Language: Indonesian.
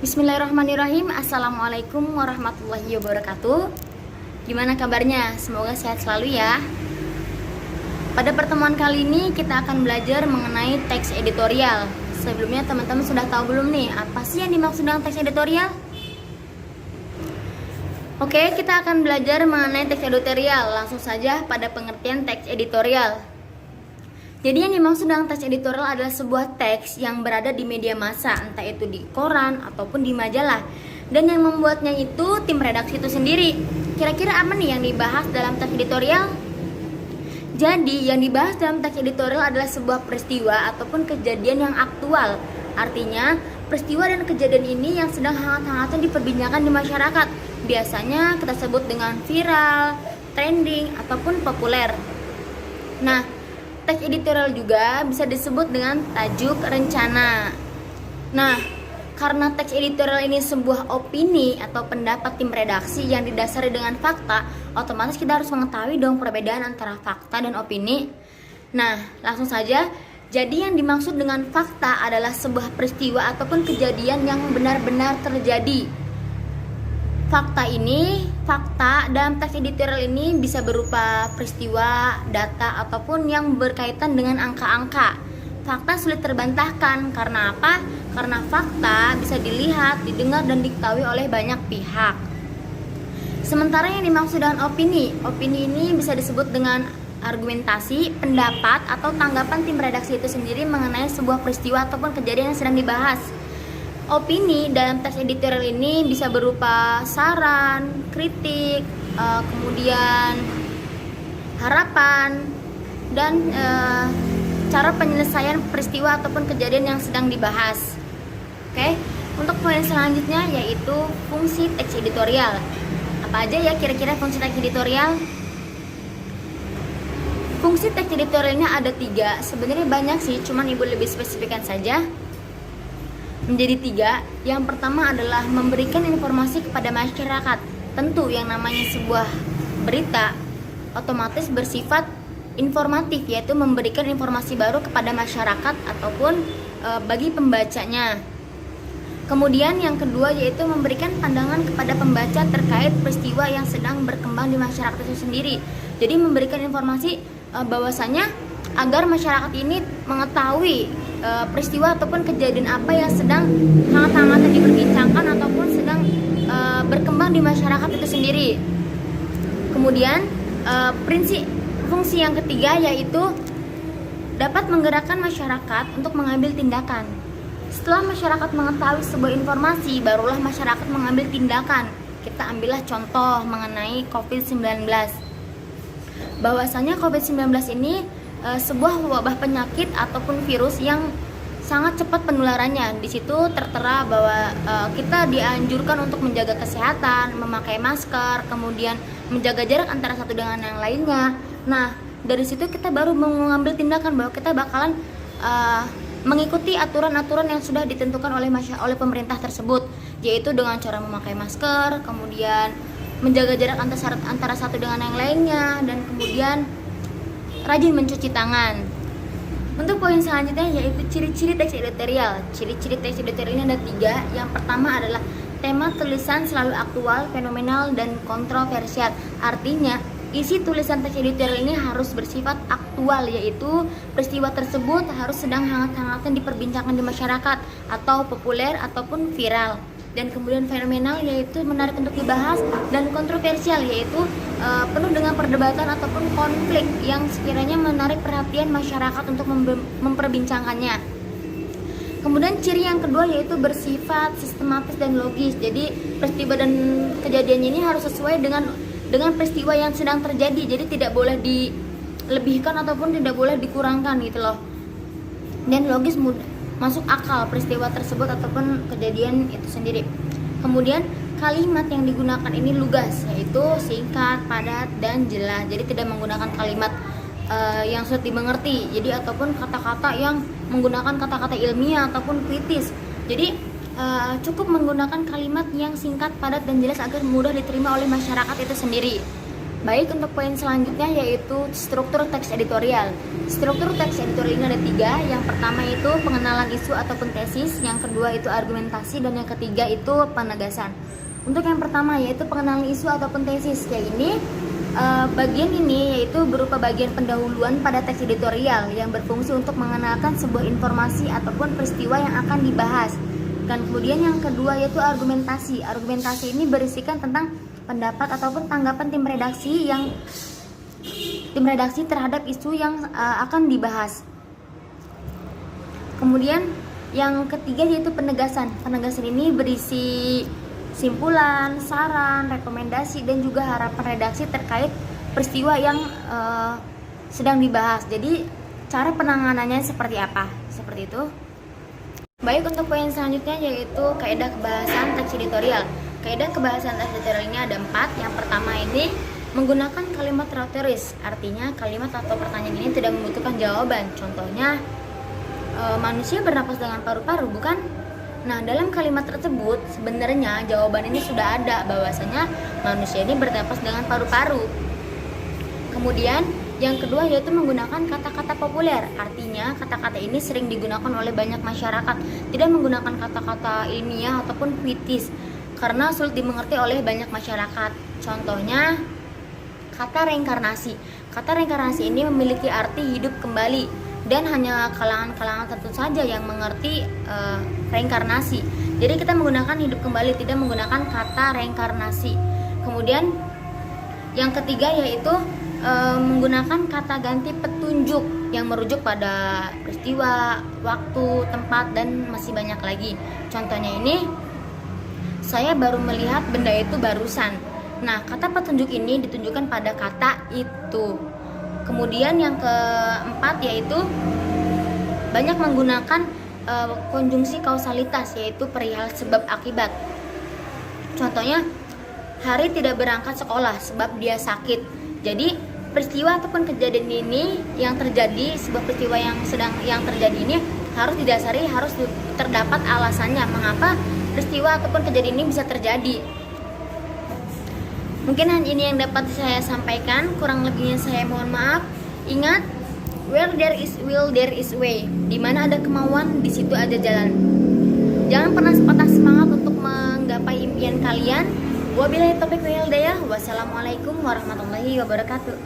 Bismillahirrahmanirrahim. Assalamualaikum warahmatullahi wabarakatuh. Gimana kabarnya? Semoga sehat selalu ya. Pada pertemuan kali ini kita akan belajar mengenai teks editorial. Sebelumnya teman-teman sudah tahu belum nih apa sih yang dimaksud dengan teks editorial? Oke, kita akan belajar mengenai teks editorial. Langsung saja pada pengertian teks editorial. Jadi yang dimaksud dengan teks editorial adalah sebuah teks yang berada di media massa, entah itu di koran ataupun di majalah. Dan yang membuatnya itu tim redaksi itu sendiri. Kira-kira apa nih yang dibahas dalam teks editorial? Jadi yang dibahas dalam teks editorial adalah sebuah peristiwa ataupun kejadian yang aktual. Artinya peristiwa dan kejadian ini yang sedang hangat-hangatnya diperbincangkan di masyarakat. Biasanya kita sebut dengan viral, trending, ataupun populer. Nah, teks editorial juga bisa disebut dengan tajuk rencana. Nah, karena teks editorial ini sebuah opini atau pendapat tim redaksi yang didasari dengan fakta, otomatis kita harus mengetahui dong perbedaan antara fakta dan opini. Nah, langsung saja. Jadi yang dimaksud dengan fakta adalah sebuah peristiwa ataupun kejadian yang benar-benar terjadi. Fakta dalam teks editorial ini bisa berupa peristiwa, data, ataupun yang berkaitan dengan angka-angka. Fakta sulit terbantahkan, karena apa? Karena fakta bisa dilihat, didengar, dan diketahui oleh banyak pihak. Sementara yang dimaksud dengan opini ini bisa disebut dengan argumentasi, pendapat, atau tanggapan tim redaksi itu sendiri mengenai sebuah peristiwa ataupun kejadian yang sedang dibahas. Opini dalam teks editorial ini bisa berupa saran, kritik, kemudian harapan, dan cara penyelesaian peristiwa ataupun kejadian yang sedang dibahas. Oke, untuk poin selanjutnya yaitu fungsi teks editorial. Apa aja ya kira-kira fungsi teks editorial? Fungsi teks editorialnya ada 3. Sebenarnya banyak sih, cuman ibu lebih spesifikkan saja menjadi 3. Yang pertama adalah memberikan informasi kepada masyarakat. Tentu yang namanya sebuah berita otomatis bersifat informatif, yaitu memberikan informasi baru kepada masyarakat ataupun bagi pembacanya. Kemudian yang kedua yaitu memberikan pandangan kepada pembaca terkait peristiwa yang sedang berkembang di masyarakat itu sendiri. Jadi memberikan informasi bahwasanya agar masyarakat ini mengetahui peristiwa ataupun kejadian apa yang sedang hangat-hangatnya diperbincangkan ataupun sedang berkembang di masyarakat itu sendiri. Kemudian fungsi yang ketiga yaitu dapat menggerakkan masyarakat untuk mengambil tindakan. Setelah masyarakat mengetahui sebuah informasi, barulah masyarakat mengambil tindakan. Kita ambillah contoh mengenai COVID-19. Bahwasanya COVID-19 ini sebuah wabah penyakit ataupun virus yang sangat cepat penularannya. Di situ tertera bahwa kita dianjurkan untuk menjaga kesehatan, memakai masker, kemudian menjaga jarak antara satu dengan yang lainnya. Nah, dari situ kita baru mengambil tindakan bahwa kita bakalan mengikuti aturan-aturan yang sudah ditentukan oleh pemerintah tersebut, yaitu dengan cara memakai masker, kemudian menjaga jarak antara satu dengan yang lainnya, dan kemudian rajin mencuci tangan. Untuk poin selanjutnya yaitu ciri-ciri teks editorial. Ciri-ciri teks editorial ini ada 3. Yang pertama adalah tema tulisan selalu aktual, fenomenal, dan kontroversial. Artinya isi tulisan teks editorial ini harus bersifat aktual, yaitu peristiwa tersebut harus sedang hangat-hangatnya diperbincangkan di masyarakat, atau populer ataupun viral. Dan kemudian fenomenal yaitu menarik untuk dibahas, dan kontroversial yaitu penuh dengan perdebatan ataupun konflik yang sekiranya menarik perhatian masyarakat untuk memperbincangkannya. Kemudian ciri yang kedua yaitu bersifat sistematis dan logis. Jadi peristiwa dan kejadian ini harus sesuai dengan peristiwa yang sedang terjadi. Jadi tidak boleh dilebihkan ataupun tidak boleh dikurangkan gitu loh. Dan logis, masuk akal peristiwa tersebut ataupun kejadian itu sendiri. Kemudian kalimat yang digunakan ini lugas, yaitu singkat, padat, dan jelas. Jadi tidak menggunakan kalimat yang sulit dimengerti. Jadi ataupun kata-kata yang menggunakan kata-kata ilmiah ataupun kritis. Jadi cukup menggunakan kalimat yang singkat, padat, dan jelas agar mudah diterima oleh masyarakat itu sendiri. Baik, untuk poin selanjutnya yaitu struktur teks editorial. Struktur teks editorial ini ada 3. Yang pertama itu pengenalan isu ataupun tesis, yang kedua itu argumentasi, dan yang ketiga itu penegasan. Untuk yang pertama yaitu pengenalan isu ataupun tesis, bagian ini yaitu berupa bagian pendahuluan pada teks editorial yang berfungsi untuk mengenalkan sebuah informasi ataupun peristiwa yang akan dibahas. Dan kemudian yang kedua yaitu argumentasi. Argumentasi ini berisikan tentang pendapat ataupun tanggapan tim redaksi terhadap isu yang akan dibahas. Kemudian yang ketiga yaitu penegasan. Penegasan ini berisi simpulan, saran, rekomendasi, dan juga harapan redaksi terkait peristiwa yang sedang dibahas. Jadi cara penanganannya seperti apa? Seperti itu. Baik, untuk poin selanjutnya yaitu kaidah kebahasan teks editorial. Kaidah kebahasan teks editorial ini ada 4. Yang pertama ini menggunakan kalimat retoris, artinya kalimat atau pertanyaan ini tidak membutuhkan jawaban. Contohnya, manusia bernapas dengan paru-paru, bukan? Nah, dalam kalimat tersebut sebenarnya jawaban ini sudah ada, bahwasanya manusia ini bernapas dengan paru-paru. Kemudian yang kedua yaitu menggunakan kata-kata populer, artinya kata-kata ini sering digunakan oleh banyak masyarakat, tidak menggunakan kata-kata ilmiah ataupun puitis karena sulit dimengerti oleh banyak masyarakat. Contohnya kata reinkarnasi. Kata reinkarnasi ini memiliki arti hidup kembali dan hanya kalangan-kalangan tertentu saja yang mengerti reinkarnasi. Jadi kita menggunakan hidup kembali, tidak menggunakan kata reinkarnasi. Kemudian yang ketiga yaitu menggunakan kata ganti petunjuk yang merujuk pada peristiwa, waktu, tempat, dan masih banyak lagi. Contohnya ini, saya baru melihat benda itu barusan. Nah, kata petunjuk ini ditunjukkan pada kata itu. Kemudian yang keempat yaitu banyak menggunakan konjungsi kausalitas, yaitu perihal sebab akibat. Contohnya, Hari tidak berangkat sekolah sebab dia sakit. Jadi peristiwa ataupun kejadian ini yang terjadi, sebuah peristiwa yang terjadi ini harus didasari, harus terdapat alasannya mengapa peristiwa ataupun kejadian ini bisa terjadi. Mungkin hanya ini yang dapat saya sampaikan, kurang lebihnya saya mohon maaf. Ingat, where there is will there is way. Di mana ada kemauan, di situ ada jalan. Jangan pernah patah semangat untuk menggapai impian kalian. Wabillahi taufiq wal hidayah. Wassalamualaikum warahmatullahi wabarakatuh.